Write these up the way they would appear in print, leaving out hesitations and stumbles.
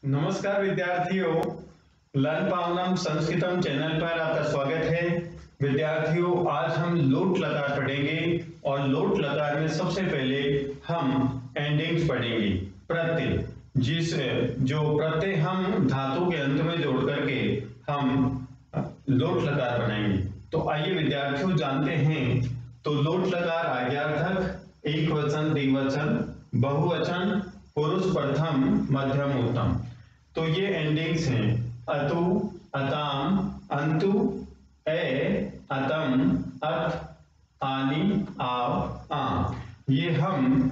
नमस्कार विद्यार्थियों, learn पावनम संस्कृतम channel पर आपका स्वागत है। विद्यार्थियों, आज हम लोट लकार पढ़ेंगे और लोट लकार में सबसे पहले हम एंडिंग्स पढ़ेंगे। प्रत्यय, जो प्रत्यय हम धातु के अंत में जोड़ करके हम लोट लकार बनाएंगे। तो आइए विद्यार्थियों जानते हैं। तो लोट लकार आज्ञार्थक, एक वचन, द्विवचन, बहुवचन, पुरुष प्रथम, मध्यम, उत्तम। तो ये एंडिंग्स हैं अतु, अताम, अंतु, ए, अतम, अत, आनी, आव, आम। ये हम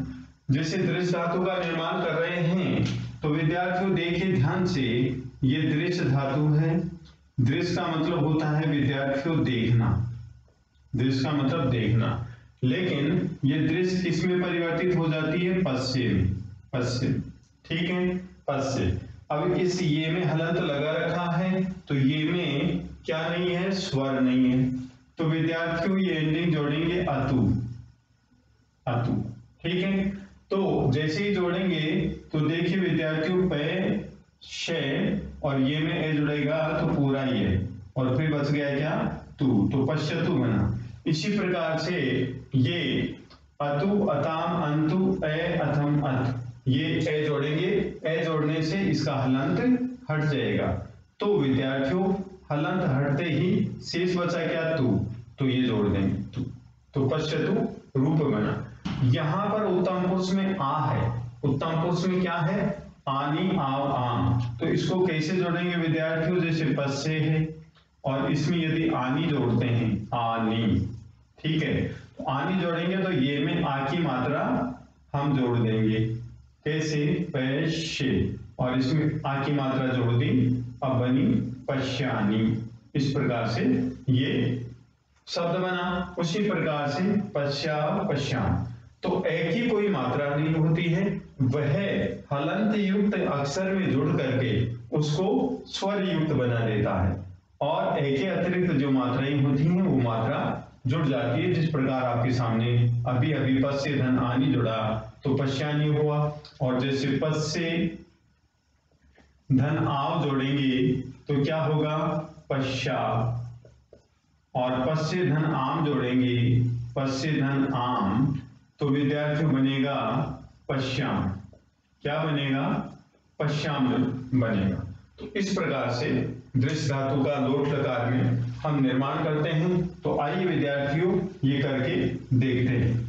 जैसे दृश्य धातु का निर्माण कर रहे हैं। तो विद्यार्थियों देखिए ध्यान से, ये दृश्य धातु है। दृश्य का मतलब होता है विद्यार्थियों देखना। दृश्य का मतलब देखना, लेकिन ये दृश्य किसमें परिवर्तित हो जाती है? पश्य में। पश्य, ठीक है, पश्य। अब इस ये में हलंत लगा रखा है, तो ये में क्या नहीं है? स्वर नहीं है। तो विद्यार्थियों ये एंडिंग जोड़ेंगे अतु, अतु, ठीक है। तो जैसे ही जोड़ेंगे तो देखिए विद्यार्थियों पे, शे और ये में ए जुड़ेगा तो पूरा ही है, और फिर बच गया क्या? तू, तो पश्यतु बना। इसी प्रकार से ये अतु, अताम, अंतु, ए, अथम, अत, ये ए जोड़ेंगे। ए जोड़ने से इसका हलंत हट जाएगा। तो विद्यार्थियों हलंत हटते ही शेष बचा क्या? तू, तो ये जोड़ देंगे तू, तो पश्यतु रूप बना। यहां पर उत्तम पुरुष में आ है। उत्तम पुरुष में क्या है? आनी, आव, आम। तो इसको कैसे जोड़ेंगे विद्यार्थियों? जैसे पश्य है और इसमें यदि आनी जोड़ते हैं, आनी, ठीक है, तो आनी जोड़ेंगे तो ये में आ की मात्रा हम जोड़ देंगे। कैसे? पैशे, और इसमें आ की मात्रा जोड़ दी, अब बनी पश्यानी। इस प्रकार से ये शब्द बना। उसी प्रकार से पश्या, पश्याम। तो ए की कोई मात्रा नहीं होती है, वह हलंत युक्त अक्षर में जुड़ करके उसको स्वर युक्त बना देता है, और ए के अतिरिक्त जो मात्राएं होती हैं वो मात्रा जुड़ जाती है। जिस प्रकार आपके सामने अभी अभी पश्य धन आनी जुड़ा तो पश्यानी हुआ, और जैसे पश्य धन आव जोड़ेंगे तो क्या होगा? पश्या, और पश्य धन आम जोड़ेंगे, पश्य धन आम, तो विद्यार्थियों बनेगा पश्याम। क्या बनेगा? पश्याम बनेगा। तो इस प्रकार से दृश्य धातु का लोट लकार में हम निर्माण करते हैं। तो आइए विद्यार्थियों ये करके देखते हैं।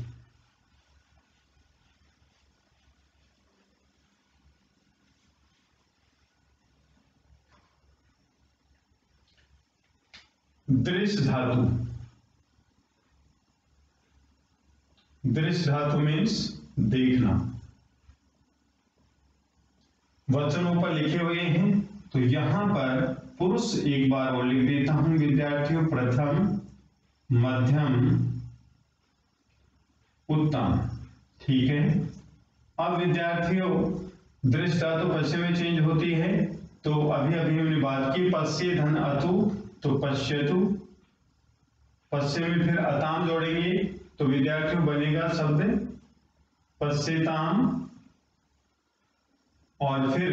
दृश्य धातु, दृश्य धातु मीन्स देखना। वचनों पर लिखे हुए हैं, तो यहां पर पुरुष एक बार और लिख देता हूं विद्यार्थियों। प्रथम, मध्यम, उत्तम, ठीक है। अब विद्यार्थियों दृश्य धातु पश्य में चेंज होती है। तो अभी अभी हमने बात की पश्य धन अतु, तो पश्यतु। पश्य में फिर अताम जोड़ेंगे तो विद्यार्थियों बनेगा शब्द पश्यताम, और फिर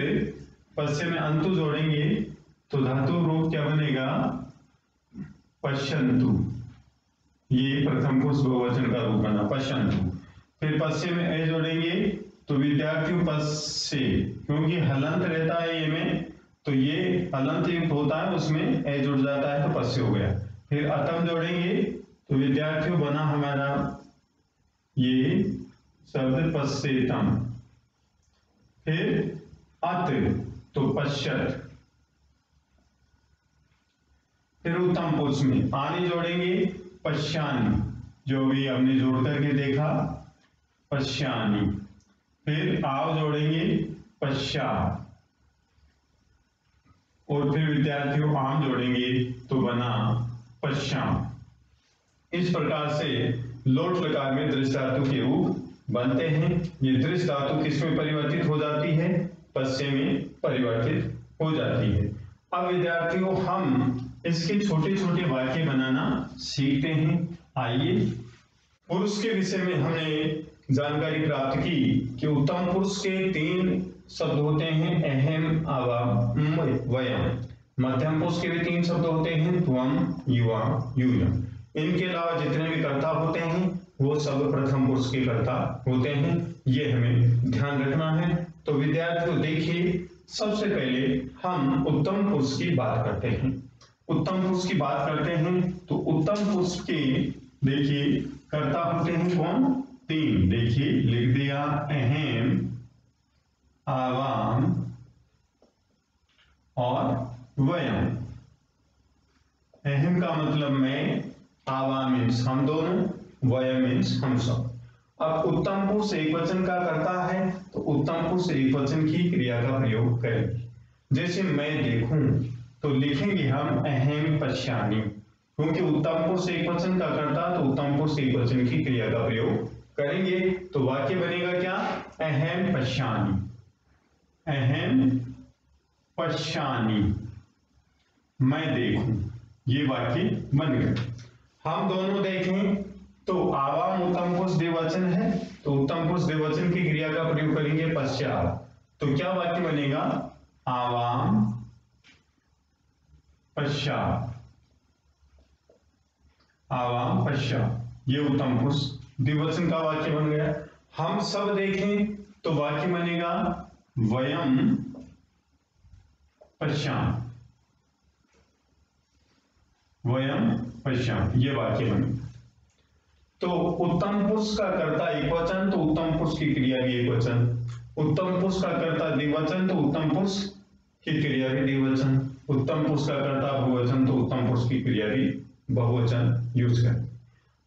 पश्य में अंतु जोड़ेंगे तो धातु रूप क्या बनेगा? पश्यन्तु। ये प्रथम पुरुष बहुवचन का रूप बना, पश्यन्तु। फिर पश्य में ए जोड़ेंगे तो विद्यार्थियों पश्य, क्योंकि हलंत रहता है ये में, तो ये हलंत युक्त होता है, उसमें ए जुड़ जाता है तो पश्य हो गया। फिर अतम जोड़ेंगे तो विद्यार्थियों बना हमारा ये शब्द पश्येतम। फिर अत, तो पश्यत। फिर उत्तम पुरुष में आनी जोड़ेंगे, पश्यानी, जो भी हमने जोड़ करके देखा, पश्यानी। फिर आव जोड़ेंगे, पश्चा, और फिर विद्यार्थियों आम जोड़ेंगे तो बना पश्चाम। इस प्रकार से लोट लकार में दृश्य धातु के रूप बनते हैं। ये दृश्य धातु किसमें परिवर्तित हो जाती है? पश्य में परिवर्तित हो जाती है। अब विद्यार्थियों हम इसके छोटे छोटे वाक्य बनाना सीखते हैं। आइए, पुरुष के विषय में हमने जानकारी प्राप्त की कि उत्तम पुरुष के 3 शब्द होते हैं, अहम, आवाम, वयम। मध्यम पुरुष के भी 3 शब्द होते हैं, त्वम, युवाम, यूयम। इनके अलावा जितने भी कर्ता होते हैं वो सब प्रथम पुरुष के कर्ता होते हैं, ये हमें ध्यान रखना है। तो विद्यार्थियों देखिए, सबसे पहले हम उत्तम पुरुष की बात करते हैं। उत्तम पुरुष की बात करते हैं तो उत्तम पुरुष के देखिए कर्ता होते हैं कौन? 3। देखिए लिख दिया, अहम, आवाम और वयम। अहम का मतलब मैं, आवाम मीन्स हम दोनों, वयम मीन्स हम सब। अब उत्तम पुरुष एकवचन का करता है तो उत्तम पुरुष एकवचन की क्रिया का प्रयोग करेंगे। जैसे मैं देखूं तो लिखेंगे हम अहम पश्यामि, क्योंकि उत्तम पुरुष एकवचन का करता तो उत्तम पुरुष एकवचन की क्रिया का प्रयोग करेंगे। तो वाक्य बनेगा क्या? अहम पश्यामि, अहम पश्यामि, मैं देखूं, ये वाक्य बन गया। हम दोनों देखें तो आवाम उत्तम पुरुष द्विवचन है, तो उत्तम पुरुष द्विवचन की क्रिया का प्रयोग करेंगे पश्चात। तो क्या वाक्य बनेगा? आवाम पश्चात, आवाम पश्चात, ये उत्तम पुरुष द्विवचन का वाक्य बन गया। हम सब देखें तो वाक्य बनेगा वयम पश्चात, वयम पश्चात, ये वाक्य बने। तो उत्तम पुरुष का कर्ता एकवचन तो उत्तम पुरुष की क्रिया भी एकवचन, उत्तम पुरुष का कर्ता द्विवचन तो उत्तम पुरुष की क्रिया भी द्विवचन, उत्तम पुरुष का कर्ता बहुवचन तो उत्तम पुरुष की क्रिया भी बहुवचन यूज करें।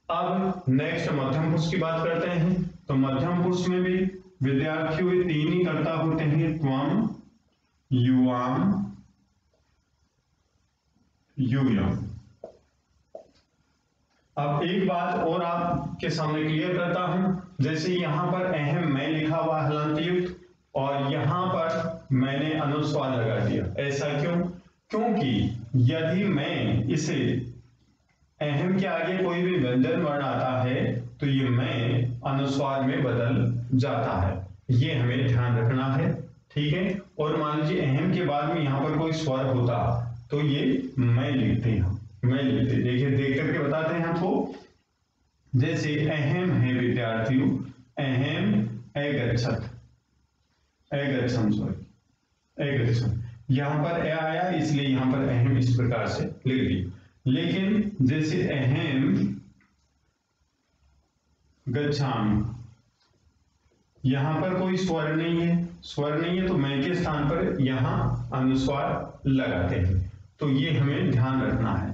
अब नेक्स्ट मध्यम पुरुष की बात करते हैं। तो मध्यम पुरुष में भी विद्यार्थियों 3 ही कर्ता होते हैं, त्वम, युवाम, यूयम। अब एक बात और आपके सामने क्लियर करता हूं, जैसे यहां पर अहम मैं लिखा हुआ हलंतयुक्त और यहां पर मैंने अनुस्वार लगा दिया। ऐसा क्यों? क्योंकि यदि मैं इसे अहम के आगे कोई भी व्यंजन वर्ण आता है तो ये मैं अनुस्वार में बदल जाता है, ये हमें ध्यान रखना है, ठीक है। और मान लीजिए अहम के बाद में यहां पर कोई स्वर होता तो ये मैं लिखते हैं, मैं लिखते। देखिए देख करके बताते हैं आपको। जैसे अहम है विद्यार्थियों, अहम अगच्छत, अगच्छम, सॉरी अगच्छम, यहां पर ए आया इसलिए यहां पर अहम इस प्रकार से लिख दी। लेकिन जैसे अहम गच्छामि, यहां पर कोई स्वर नहीं है, स्वर नहीं है तो मैं के स्थान पर यहां अनुस्वार लगाते हैं, तो ये हमें ध्यान रखना है।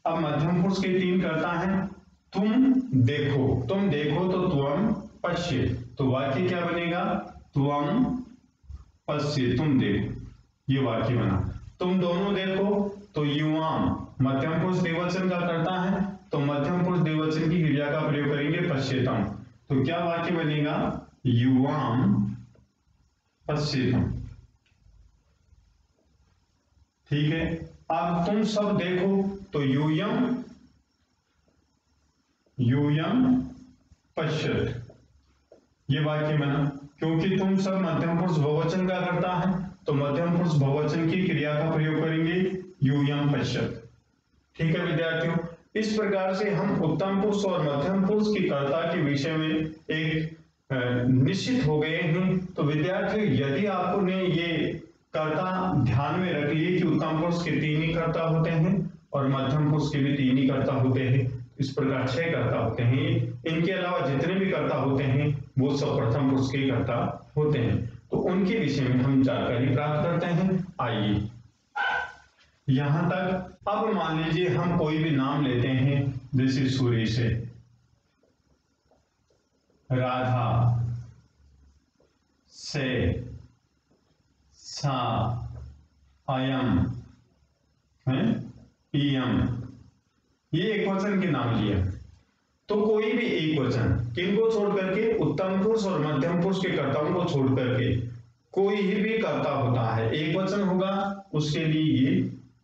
अब मध्यम पुरुष के 3 कर्ता हैं। तुम देखो, तुम देखो तो त्वम पश्य, तो वाक्य क्या बनेगा? त्वम पश्य, तुम देखो, ये वाक्य बना। तुम दोनों देखो तो युवाम, मध्यम पुरुष द्विवचन का करता है तो मध्यम पुरुष द्विवचन की क्रिया का प्रयोग करेंगे पश्यतम, तो क्या वाक्य बनेगा? युवाम पश्यतम, ठीक है। अब तुम सब देखो तो यूयम, यूयम पश्यत, ये वाक्य बना। क्योंकि तुम सब मध्यम पुरुष बहुवचन का करता है तो मध्यम पुरुष बहुवचन की क्रिया का प्रयोग करेंगे यूयम पश्यत, ठीक है विद्यार्थियों। इस प्रकार से हम उत्तम पुरुष और मध्यम पुरुष की कर्ता के विषय में एक निश्चित हो गए हैं। तो विद्यार्थियों यदि आपने ये कर्ता ध्यान में रख लिए कि उत्तम पुरुष के 3 ही कर्ता होते हैं और मध्यम पुरुष के भी 3 ही कर्ता होते हैं, इस प्रकार 6 कर्ता होते हैं। इनके अलावा जितने भी कर्ता होते हैं वो सब प्रथम पुरुष के कर्ता होते हैं, तो उनके विषय में हम जानकारी प्राप्त करते हैं। आइए यहां तक। अब मान लीजिए हम कोई भी नाम लेते हैं, जैसे सुरेश है, राधा से, सा, अयम है, इयम, ये एक वचन के नाम लिया। तो कोई भी एक वचन, किनको छोड़ करके? उत्तम पुरुष और मध्यम पुरुष के कर्ताओं को छोड़ करके कोई ही भी कर्ता होता है, एक वचन होगा उसके लिए ये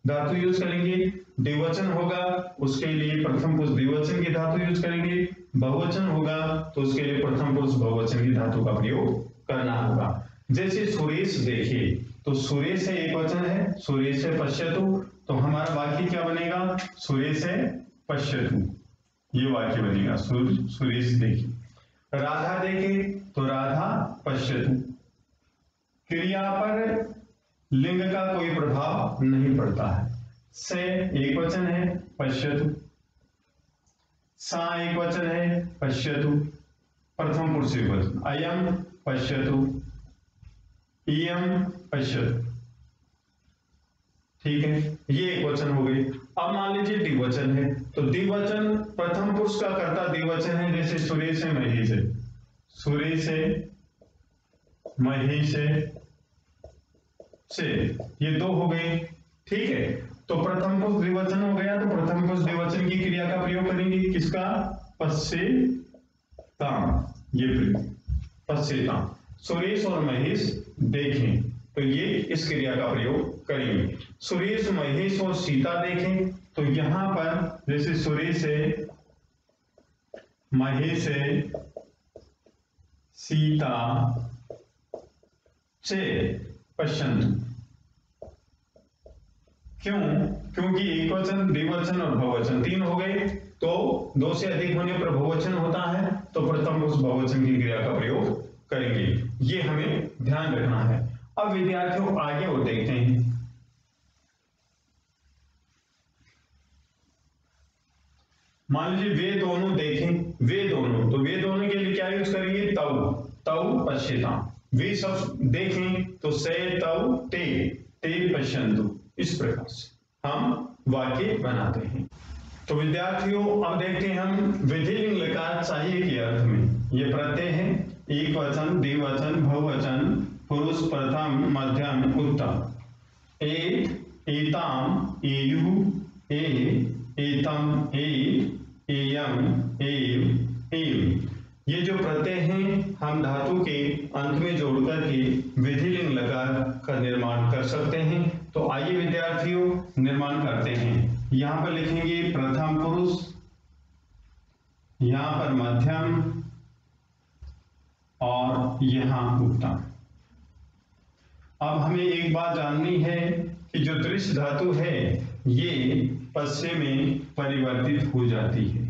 धातु यूज करेंगे, द्विवचन होगा उसके लिए प्रथम पुरुष द्विवचन की धातु यूज करेंगे, बहुवचन होगा तो उसके लिए प्रथम पुरुष बहुवचन की धातु का प्रयोग करना होगा। जैसे सुरेश देखिए, तो सुरेश है एक वचन है, सुरेश है पश्यतु, तो हमारा वाक्य क्या बनेगा, सुरेश है पश्यतु, ये वाक्य बनेगा सुरेश देखिए। राधा देखे तो राधा पश्यतु। क्रिया पर लिंग का कोई प्रभाव नहीं पड़ता है। से एक वचन है पश्यतु, सा एक वचन है पश्यतु, प्रथम पुरुष एक वचन, अयम पश्यतु, इयम पश्यतु, ठीक है, ये एक वचन हो गई। अब मान लीजिए द्विवचन है, तो द्विवचन प्रथम पुरुष का कर्ता द्विवचन है, जैसे सुरेश है महेश है, सुरेश है महेश है से, ये दो हो गए, ठीक है। तो प्रथम पुरुष द्विवचन हो गया, तो प्रथम पुरुष द्विवचन की क्रिया का प्रयोग करेंगे, किसका, पश्येताम, ये प्रयोग पश्येताम। सुरेश और महेश देखें, तो ये इस क्रिया का प्रयोग करेंगे। सुरेश महेश और सीता देखें, तो यहां पर जैसे सुरेश है महेश है सीता से पश्यन्तु। क्यों, क्योंकि एक वचन द्विवचन और बहुवचन तीन हो गए, तो दो से अधिक होने पर बहुवचन होता है, तो प्रथम उस बहुवचन की क्रिया का प्रयोग करेंगे, ये हमें ध्यान रखना है। अब विद्यार्थियों आगे और देखते हैं। मान लीजिए वे दोनों देखें, वे दोनों, तो वे दोनों के लिए क्या यूज करेंगे, तौ, तौ पश्यताम। वे सब देखें तो से तौ ते, ते पश्यन्तु, इस प्रकार से हम वाक्य बनाते हैं। तो विद्यार्थियों अब देखते हैं हम विधिलिंग लकार चाहिए के अर्थ में। ये प्रत्यय है, एक वचन द्विवचन बहुवचन, पुरुष प्रथम मध्यम उत्तम। एताम एयु ए, एतम ए, एयम एव एव, ये जो प्रत्यय हैं हम धातु के अंत में जोड़ करके विधिलिंग लकार का निर्माण कर सकते हैं। तो आइए विद्यार्थियों निर्माण करते हैं। यहां पर लिखेंगे प्रथम पुरुष, यहां पर मध्यम और यहां उत्तम। अब हमें एक बात जाननी है कि जो दृश्य धातु है ये पश्य में परिवर्तित हो जाती है।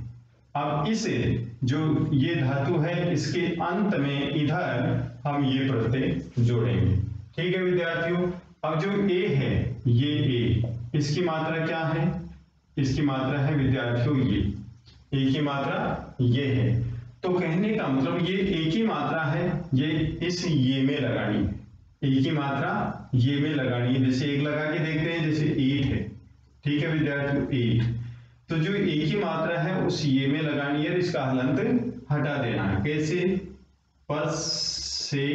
अब इसे जो ये धातु है इसके अंत में इधर हम ये प्रत्यय जोड़ेंगे, ठीक है विद्यार्थियों। अब जो ए है ये ए, इसकी मात्रा क्या है, इसकी मात्रा है विद्यार्थियों ये, ए की मात्रा ये है। तो कहने का मतलब ये ए की मात्रा है, ये इस ये में लगानी है, ए की मात्रा ये में लगानी है। जैसे एक लगा के देखते हैं, जैसे 8 है, ठीक है विद्यार्थियों 8, तो जो ए की मात्रा है उस ये में लगानी है, इसका हलंत हटा देना है। कैसे, पस से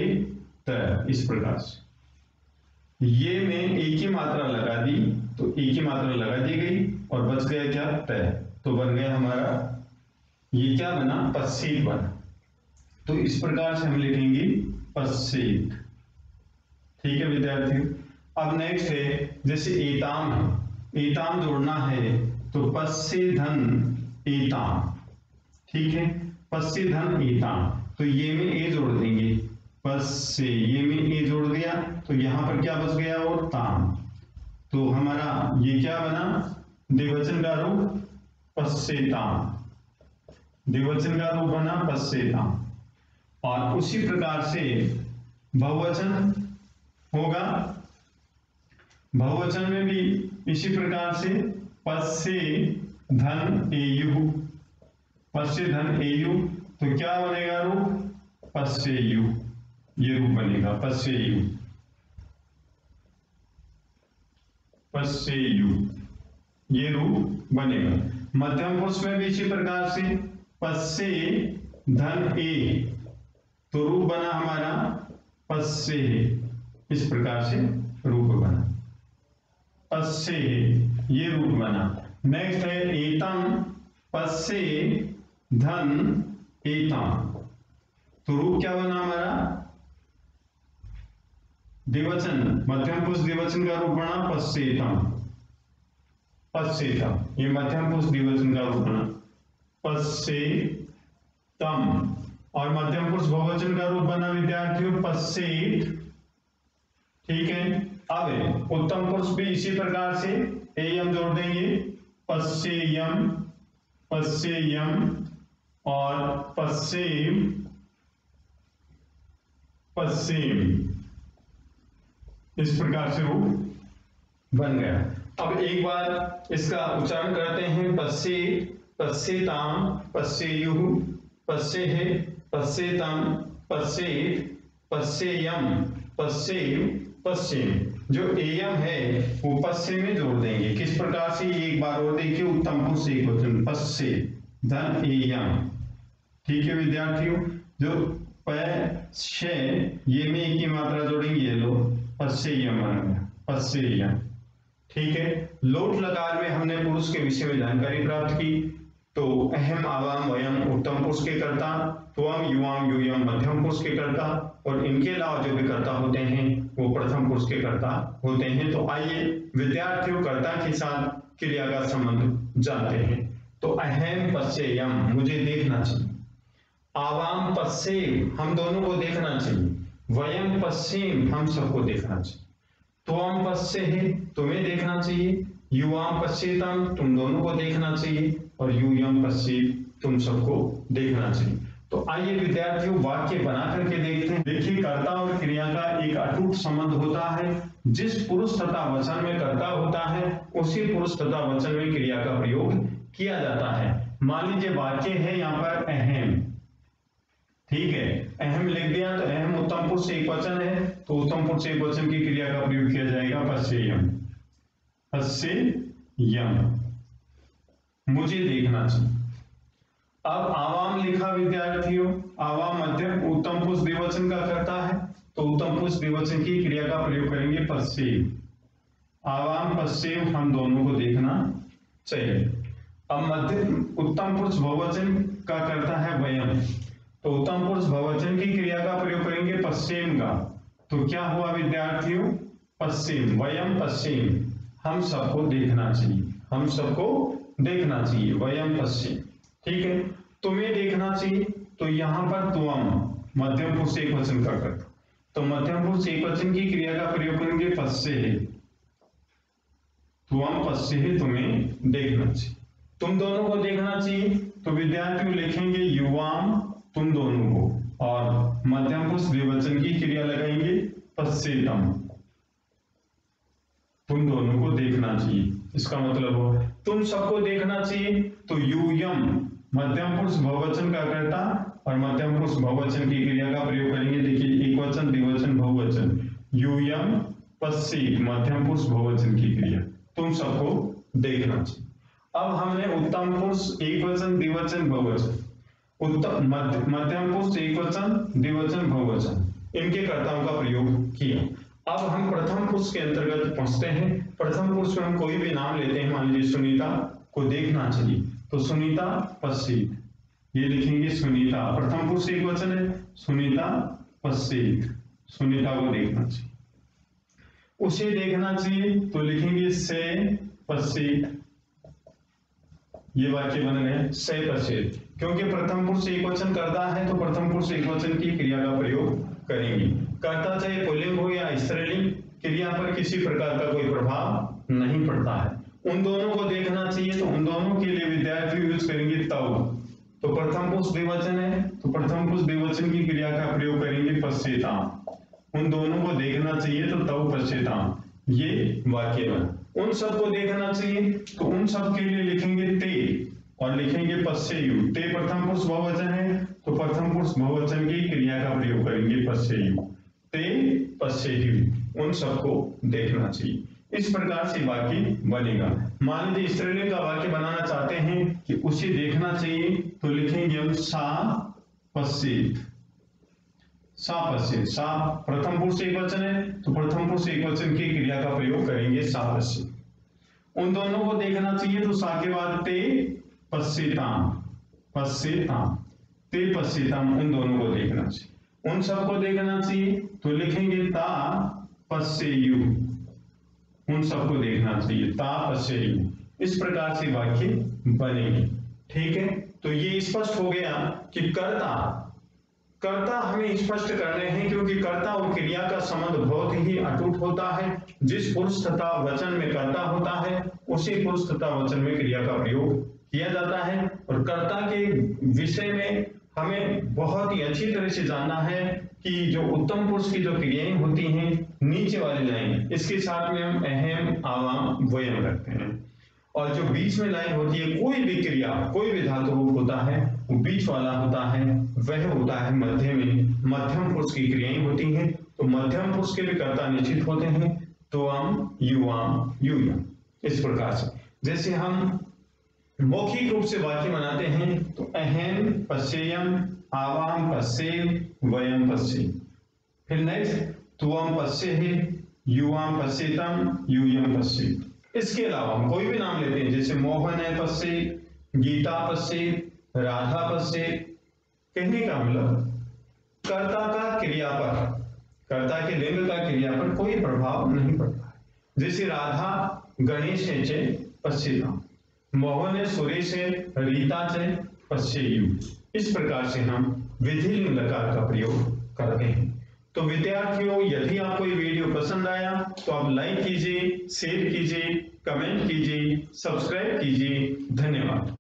त, इस प्रकार से ये में ए की मात्रा लगा दी, तो ए की मात्रा लगा दी गई और बच गया क्या, त, तो बन गया हमारा ये क्या बना, पश्चेत बना। तो इस प्रकार से हम लिखेंगे पश्चेत, ठीक है विद्यार्थियों। अब नेक्स्ट है, जैसे एताम है, एताम जोड़ना है तो पश्चे धन एताम, ठीक है, पश्चे धन एताम, तो ये में ए जोड़ देंगे, पश्चे ये में ए जोड़ दिया, तो यहां पर क्या बच गया, और ताम, तो हमारा ये क्या बना, द्विवचन का रूप पश्चेताम, द्विवचन का रूप बना पश्चेताम। और उसी प्रकार से बहुवचन होगा, बहुवचन में भी इसी प्रकार से पश्चे धन एयु, पश्चे धन एयु, तो क्या बनेगा रूप, पश्चेयु, ये रूप बनेगा पश्चेयु, पश्चेयु, ये रूप बनेगा। मध्यम पुरुष में भी इसी प्रकार से पश्चे धन ए, तो रूप बना हमारा पश्चे, इस प्रकार से रूप बना पश्चे, ये रूप बना। नेक्स्ट है एतम पश्चे धन एतम, तो रूप क्या बना हमारा, द्विवचन, मध्यम पुरुष द्विवचन का रूप बना पश्चेतम, पश्चेतम, ये मध्यम पुरुष द्विवचन का रूप बना पश्चे तम, और मध्यम पुरुष बहुवचन का रूप बना विद्यार्थियों पश्चेत। ठीक है, अब उत्तम पुरुष भी इसी प्रकार से एयम जोड़ देंगे, पश्चेयम, पश्चेयम और पश्चिम, पश्चिम, इस प्रकार से रूप बन गया। अब एक बार इसका उच्चारण करते हैं, पश्चेत, पश्चेताम, पश्चेयुः, पश्चेः, पश्चेतम, पश्चेत, पश्चेयम, पश्चिम, पश्चिम। जो एयम है वो पश्चिम में जोड़ देंगे। किस प्रकार से, एक बार और देखिए, उत्तम पुरुष एकवचन पश्चिम धन एयम। ठीक है विद्यार्थियों, जो प ये में एक की मात्रा जोड़ेंगे, ये लो पश्चेयम बन गया, पश्चेयम। ठीक है, लोट लकार में हमने पुरुष के विषय में जानकारी प्राप्त की। तो अहम, आवाम, वयम उत्तम पुरुष के कर्ता, त्वम, युवाम, यूयम मध्यम पुरुष के कर्ता, और इनके अलावा जो भी कर्ता होते हैं वो प्रथम पुरुष के कर्ता होते हैं। तो आइए विद्यार्थियों कर्ता के साथ क्रिया का संबंध जानते हैं। तो अहम पश्चेयम, मुझे देखना चाहिए। आवाम पश्चिम, हम दोनों को देखना चाहिए। वयम पश्चिम, हम सबको देखना चाहिए। त्वम पश्चेः, तुम्हें देखना चाहिए। युवाम पश्चेतम, तुम दोनों को देखना चाहिए। और यूयम पश्चिम, तुम सबको देखना चाहिए। तो आइए विद्यार्थियों वाक्य बना करके देखते हैं। देखिए, कर्ता और क्रिया का एक अटूट संबंध होता है। जिस पुरुष तथा वचन में कर्ता होता है उसी पुरुष तथा वचन में क्रिया का प्रयोग किया जाता है। मान लीजिए वाक्य है यहाँ पर अहम, ठीक है, अहम लिख दिया, तो अहम उत्तम पुरुष एक वचन है, तो उत्तम पुरुष एक वचन की क्रिया का प्रयोग किया जाएगा पश्चेयम, पश्चेयम, मुझे देखना चाहिए। अब आवाम लिखा विद्यार्थियों, आवाम मध्यम उत्तम पुरुष द्विवचन का करता है, तो उत्तम पुरुष द्विवचन की क्रिया का प्रयोग करेंगे पश्चिम, आवाम पश्चिम, हम दोनों को देखना चाहिए। अब मध्यम उत्तम पुरुष बहुवचन का करता है वयम, तो उत्तम पुरुष बहुवचन की क्रिया का प्रयोग करेंगे पश्चिम का, तो क्या हुआ विद्यार्थियों, पश्चिम, वयम पश्चिम, हम सबको देखना चाहिए, हम सबको देखना चाहिए, वयम पश्चिम। ठीक है, तुम्हें देखना चाहिए, तो यहां पर त्वम मध्यम पुरुष एक वचन का करता, तो मध्यम पुरुष एक वचन की क्रिया का प्रयोग करेंगे पश्चेः, त्वम पश्चेः, तुम्हें देखना चाहिए। तुम दोनों को देखना चाहिए, तो विद्यार्थी लिखेंगे युवाम, तुम दोनों को, और मध्यम पुरुष द्विवचन की क्रिया लगाएंगे पश्चेतम, तुम दोनों को देखना चाहिए। इसका मतलब हो तुम सबको देखना चाहिए, तो यूयम मध्यम पुरुष बहुवचन का करता और मध्यम पुरुष बहुवचन की क्रिया का प्रयोग करेंगे। देखिए, एक वचन, द्विवचन, बहुवचन, यूयम पश्चिम, मध्यम पुरुष बहुवचन की क्रिया, तुम सबको देखना चाहिए। अब हमने उत्तम पुरुष एक वचन, द्विवचन, बहुवचन, उत्तम मध्यम पुरुष एक वचन, द्विवचन, बहुवचन, इनके कर्ताओं का प्रयोग किया। अब हम प्रथम पुरुष के अंतर्गत पहुंचते हैं। प्रथम पुरुष में हम कोई भी नाम लेते हैं, मान लीजिए सुनीता को देखना चाहिए, तो सुनीता पश्चिम, ये लिखेंगे सुनीता, प्रथम पुरुष एक वचन है, सुनीता पश्चिम, सुनीता को देखना चाहिए। उसे देखना चाहिए, तो लिखेंगे से पश्चिम, ये वाक्य बन गए से पश्चिम, क्योंकि प्रथम पुरुष एक वचन करता है, तो प्रथम पुरुष एक वचन की क्रिया का प्रयोग करेंगे। कर्ता चाहे पुल्लिंग हो या स्त्रीलिंग, क्रिया पर किसी प्रकार का कोई प्रभाव नहीं पड़ता है। उन दोनों को देखना चाहिए, तो उन दोनों के लिए विद्यार्थी यूज करेंगे तव, तो प्रथम पुरुष द्विवचन है, तो प्रथम पुरुष द्विवचन की क्रिया का प्रयोग करेंगे पश्चेताम, उन दोनों को देखना चाहिए, तो तव पश्चेताम, ये वाक्य बना। उन सबको देखना चाहिए, तो उन सब के लिए लिखेंगे ते, और लिखेंगे पश्चेयु, ते प्रथम पुरुष बहुवचन है, तो प्रथम पुरुष बहुवचन की क्रिया का प्रयोग करेंगे पश्चेयु, ते पश्चेयु, उन सबको देखना चाहिए। इस प्रकार से वाक्य बनेगा। मान लीजिए स्त्रीलिंग का वाक्य बनाना चाहते हैं कि उसे देखना चाहिए, तो लिखेंगे हम सा पश्चित, सा पश्चित, सा प्रथम पुरुष एक वचन है, तो प्रथम पुरुष एक वचन की क्रिया का प्रयोग करेंगे सा पश्चित। उन दोनों को देखना चाहिए, तो सा के बाद ते पश्चिताम, पश्चिताम, ते पश्चिताम, उन दोनों को देखना चाहिए। उन सबको देखना चाहिए, तो लिखेंगे ता पश्चेयु, उन सबको देखना चाहिए, ता पश्चेयु। इस प्रकार से वाक्य बनेंगे। ठीक है, तो ये स्पष्ट हो गया कि कर्ता हमें स्पष्ट करने हैं, क्योंकि कर्ता और क्रिया का संबंध बहुत ही अटूट होता है। जिस पुरुष तथा वचन में कर्ता होता है उसी पुरुष तथा वचन में क्रिया का प्रयोग किया जाता है। और कर्ता के विषय में हमें बहुत ही अच्छी तरह से जानना है कि जो उत्तम पुरुष की जो क्रियाएं होती हैं, नीचे वाली लाइन, इसके साथ में हम अहम आवाम वयम रखते हैं। और जो बीच में लाइन होती है, कोई भी क्रिया, कोई भी धातु रूप होता है, वो बीच वाला होता है, वह होता है मध्य में। मध्यम पुरुष की क्रियाएं होती हैं, तो मध्यम पुरुष के भी कर्ता निश्चित होते हैं, त्वम, युवाम, यूयम। इस प्रकार से जैसे हम मौखिक रूप से वाक्य बनाते हैं, तो अहम पश्येयम, आवाम पश्येय, वयम पश्येय। फिर नेक्स्ट, त्वम पश्येहि, युवाम पश्येतम, यूयम पश्येत। इसके अलावा हम कोई भी नाम लेते हैं, जैसे मोहन है पश्येत, गीता पश्येत, राधा पश्येत। कहने का मतलब कर्ता का क्रिया पर, कर्ता के लिंग का क्रिया पर कोई प्रभाव नहीं पड़ता है। जैसे राधा गणेश है पश्येताम, मोहन है सुरेश है, रीता से पश्येयु। इस प्रकार से हम विधिलिंग लकार का प्रयोग करते हैं। तो विद्यार्थियों, यदि आपको ये वीडियो पसंद आया तो आप लाइक कीजिए, शेयर कीजिए, कमेंट कीजिए, सब्सक्राइब कीजिए। धन्यवाद।